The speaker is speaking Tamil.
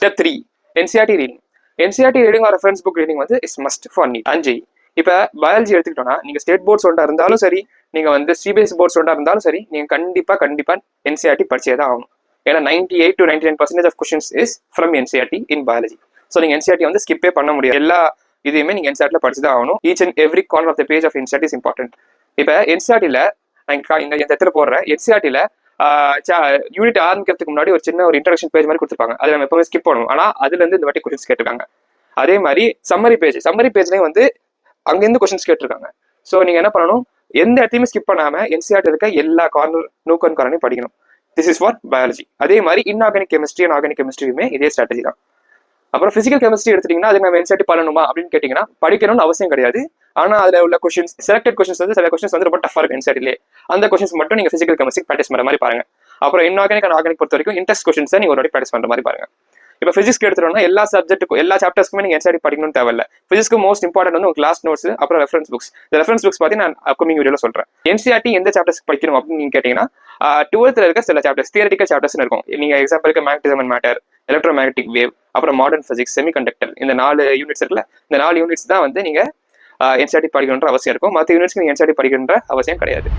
Step 3, NCERT reading. NCERT reading or reference book reading வந்து is must for NEET. 5. இப்போ பயாலஜி எடுத்துக்கிட்டோம்னா நீங்கள் ஸ்டேட் போர்ட்ஸ் ஒன்றா இருந்தாலும் சரி, நீங்கள் வந்து சிபிஎஸ்சி போர்ட்ஸ் ஒன்றா இருந்தாலும் சரி, நீங்கள் கண்டிப்பாக NCERT படிச்சே தான் ஆகணும். ஏன்னா 98 to 99% of questions is from NCERT in biology. So நீங்கள் NCERT வந்து ஸ்கிப்பே பண்ண முடியாது. எல்லா இதையுமே நீங்கள் NCERTல படிச்சு தான் ஆகணும். Each and every corner of the page of NCERT is important. இப்போ NCERTல இங்கே இந்த இடத்துல போடுற NCERTல யூனிட் ஆரம்பிக்கிறதுக்கு முன்னாடி ஒரு சின்ன ஒரு இன்ட்ரடக்ஷன் பேஜ் மாதிரி கொடுத்துருப்பாங்க. அதை நம்ம எப்பவுமே ஸ்கிப் பண்ணுவோம். ஆனால் அதுலேருந்து இந்த வாட்டி கொஸ்டின்ஸ் கேட்டிருக்காங்க. அதே மாதிரி சம்மரி பேஜ்லேயும் வந்து அங்கேருந்து கொஸ்டின்ஸ் கேட்டிருக்காங்க. ஸோ நீங்கள் என்ன பண்ணணும், எந்த இடத்தையுமே ஸ்கிப் பண்ணாமல் NCERT இருக்க எல்லா நூக் அண்ட் கார்னரையும் படிக்கணும். This is for biology. அதே மாதிரி இன்ஆர்கானிக் கெமிஸ்ட்ரி அண்ட் ஆர்கானிக் கெமிஸ்ட்ரியுமே இதே ஸ்ட்ராட்டஜி தான். அப்புறம் பிசிக்கல் கெமிஸ்ட்ரி எடுத்துட்டீங்கன்னா அதுக்கு நம்ம NCERT பண்ணணுமா அப்படின்னு கேட்டிங்கன்னா படிக்கணும்னு அவசியம் கிடையாது. ஆனால் அதில் உள்ள கொஸ்டின்ஸ் செலக்டட் கொஸ்டின்ஸ் வந்து சில கொஸ்டின்ஸ் வந்து ரொம்ப டஃபாக இருக்கும் NCERTலே. அந்த கொஸ்டின்ஸ் மட்டும் நீங்கள் பிசிக்கல் கெமிஸ்ட்ரி ப்ராக்டிஸ் பண்ணுற மாதிரி பாருங்க. அப்புறம் இன்ஆர்கானிக் அண்ட் ஆர்கானிக் பொறுத்த வரைக்கும் இன்ட்ரெஸ்ட் கொஸ்டின்ஸை நீங்கள் ஒரு வாட்டி ப்ராக்டிஸ் பண்ணுற மாதிரி பாருங்க. இப்போ ஃபிசிக்ஸ்க்கு எடுத்துட்டோம்னா எல்லா சப்ஜெக்ட்டுக்கும் எல்லா சாப்டர்ஸ்க்குமே நீங்கள் NCERT படிக்கணும்னு தேவையில்லை. ஃபிசிக்ஸ்க்கு மோஸ்ட் இம்பார்ட்டன்ட் வந்து உங்கள் கிளாஸ் நோட்ஸ், அப்புறம் ரெஃபரன்ஸ் புக்ஸ். இந்த ரெஃபரன்ஸ் புக்ஸ் பற்றி நான் அப்கமிங் வீடியோவில் சொல்கிறேன். NCERT எந்த சாப்டர்ஸ் படிக்கணும் அப்படின்னு நீங்கள் கேட்டிங்கன்னா 12th இருக்க சில சாப்டர்ஸ் தியரிட்டிக்கல் சாப்டர்ஸ்னு இருக்கும். நீங்கள் எக்ஸாம்பிளுக்கு magnetism and matter, electromagnetic wave, அப்புறம் மாடர்ன் பிசிக்ஸ், செமிகண்டக்டர், இந்த 4 யூனிட்ஸ் இருக்குல்ல, இந்த 4 யூனிட்ஸ் தான் வந்து நீங்கள் NCERT படிக்கணுன்ற அவசியம் இருக்கும். மற்ற யூனிட்ஸ்க்கு நீங்கள் NCERT படிக்கணுன்ற அவசியம் கிடையாது.